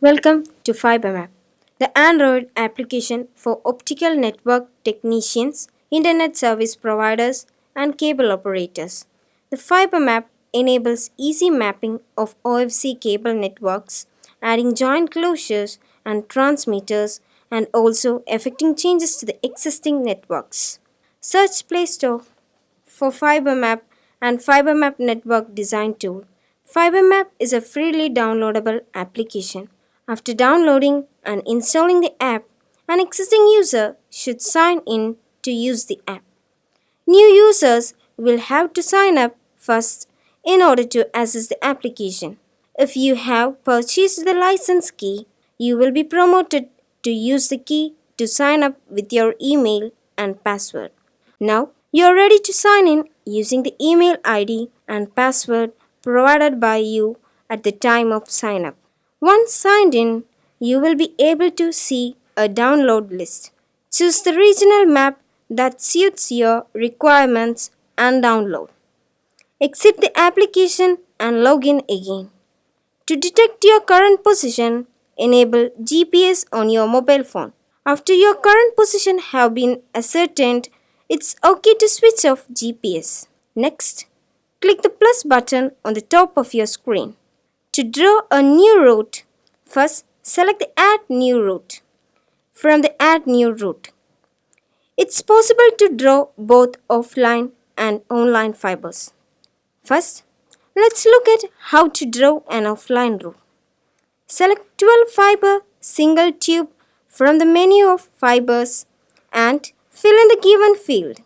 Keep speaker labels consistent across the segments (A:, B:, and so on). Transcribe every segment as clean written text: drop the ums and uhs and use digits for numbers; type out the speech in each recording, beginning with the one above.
A: Welcome to Fibermapp, the Android application for optical network technicians, internet service providers, and cable operators. The Fibermapp enables easy mapping of OFC cable networks, adding joint closures and transmitters, and also effecting changes to the existing networks. Search Play Store for Fibermap and Fibermap Network Design Tool. Fibermap is a freely downloadable application. After downloading and installing the app, an existing user should sign in to use the app. New users will have to sign up first in order to access the application. If you have purchased the license key, you will be promoted to use the key to sign up with your email and password. Now you are ready to sign in using the email ID and password provided by you at the time of sign up. Once signed in, you will be able to see a download list. Choose the regional map that suits your requirements and download. Exit the application and log in again. To detect your current position, enable GPS on your mobile phone. After your current position have been ascertained, it's okay to switch off GPS. Next, click the plus button on the top of your screen. To draw a new route, first select the Add New Route from the Add New Route. It's possible to draw both offline and online fibers. First, let's look at how to draw an offline route. Select 12 fiber single tube from the menu of fibers and fill in the given field.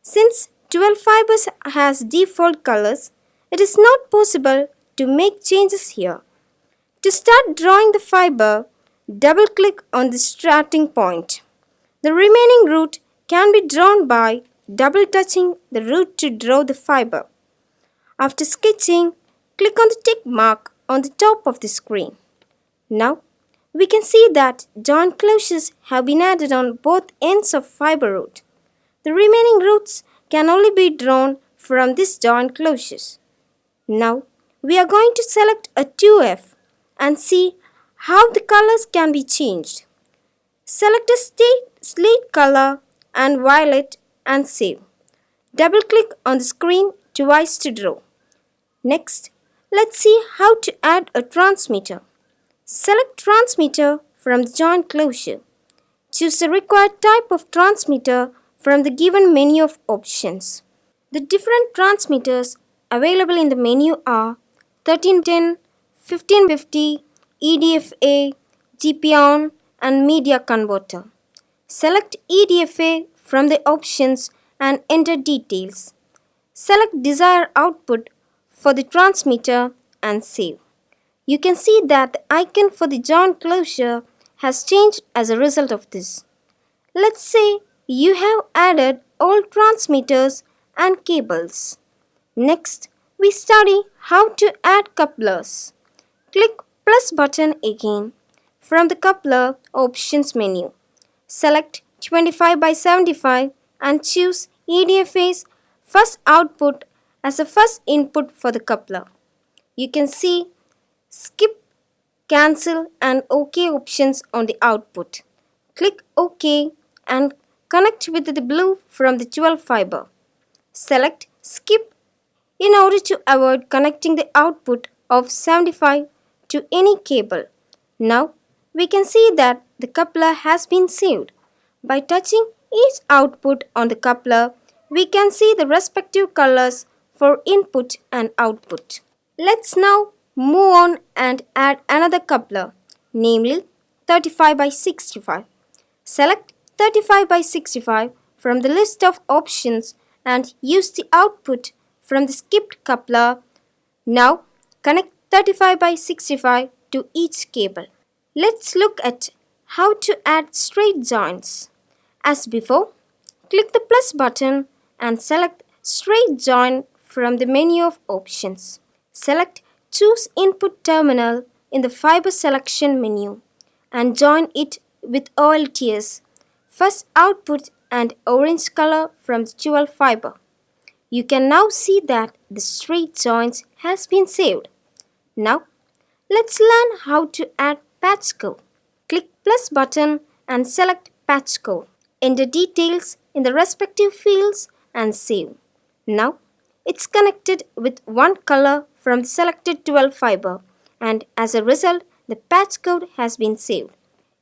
A: Since 12 fibers has default colors, it is not possible to make changes here. To start drawing the fiber, double-click on the starting point. The remaining route can be drawn by double-touching the route to draw the fiber. After sketching, click on the tick mark on the top of the screen. Now, we can see that joint closures have been added on both ends of fiber route. The remaining routes can only be drawn from these joint closures. Now, we are going to select a 2F and see how the colors can be changed. Select a slate color and violet and save. Double-click on the screen twice to draw. Next, let's see how to add a transmitter. Select transmitter from the joint closure. Choose the required type of transmitter from the given menu of options. The different transmitters available in the menu are 1310, 1550, EDFA, GPON, and media converter. Select EDFA from the options and enter details. Select desired output for the transmitter and save. You can see that the icon for the joint closure has changed as a result of this. Let's say you have added all transmitters and cables. Next, we study how to add couplers. Click plus button again from the coupler options menu. Select 25 by 75 and choose EDFA's first output as the first input for the coupler. You can see skip, cancel and OK options on the output. Click OK and connect with the blue from the 12 fiber. Select skip in order to avoid connecting the output of 75 to any cable. Now we can see that the coupler has been saved. By touching each output on the coupler, we can see the respective colors for input and output. Let's now move on and add another coupler, namely 35 by 65. Select 35 by 65 from the list of options and use the output from the skipped coupler. Now connect 35 by 65 to each cable. Let's look at how to add straight joints. As before, click the plus button and select straight join from the menu of options. Select Choose Input Terminal in the Fiber Selection menu and join it with OLTS, first output and orange color from the 12 fiber. You can now see that the straight joints has been saved. Now, let's learn how to add patch code. Click plus button and select patch code. Enter details in the respective fields and save. Now it's connected with one color from the selected 12 fiber, and as a result the patch code has been saved.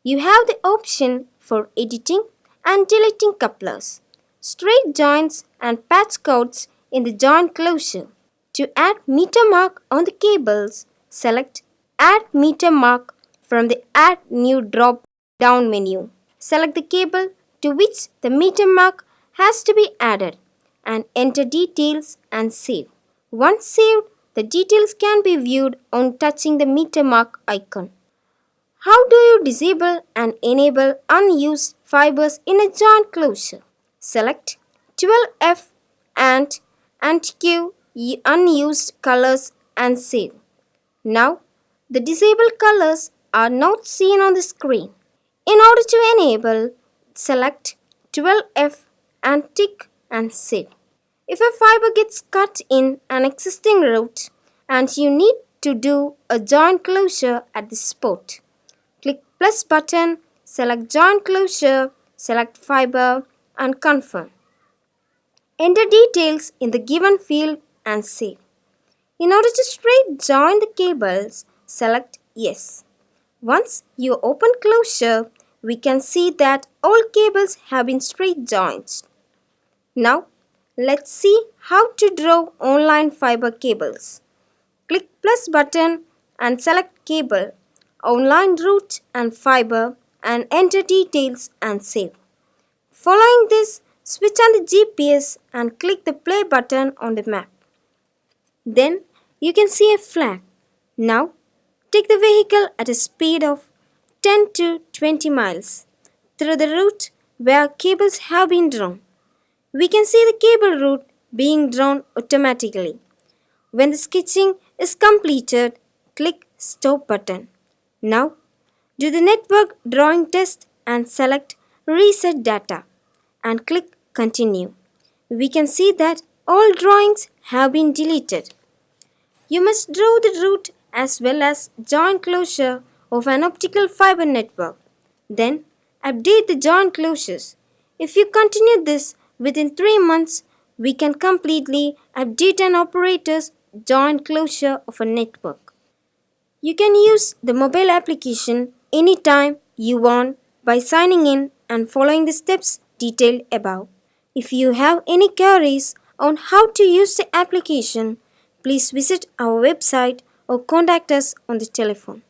A: You have the option for editing and deleting couplers, straight joints and patch codes in the joint closure. To add meter mark on the cables, select Add Meter Mark from the Add New drop down menu. Select the cable to which the meter mark has to be added and enter details and save. Once saved, the details can be viewed on touching the meter mark icon. How do you disable and enable unused fibers in a joint closure? Select 12F and give unused colors and save. Now, the disabled colors are not seen on the screen. In order to enable, select 12F and tick and save. If a fiber gets cut in an existing route and you need to do a joint closure at the spot, click plus button, select joint closure, select fiber and confirm. Enter details in the given field and save. In order to straight join the cables, select yes. Once you open closure, we can see that all cables have been straight joined. Now, let's see how to draw online fiber cables. Click plus button and select cable, online route and fiber and enter details and save. Following this, switch on the GPS and click the play button on the map. Then you can see a flag. Now, take the vehicle at a speed of 10 to 20 miles through the route where cables have been drawn. We can see the cable route being drawn automatically. When the sketching is completed, click Stop button. Now, do the network drawing test and select Reset Data and click Continue. We can see that all drawings have been deleted. You must draw the route as well as joint closure of an optical fiber network. Then update the joint closures. If you continue this within 3 months, we can completely update an operator's joint closure of a network. You can use the mobile application anytime you want by signing in and following the steps detailed above. If you have any queries on how to use the application, please visit our website or contact us on the telephone.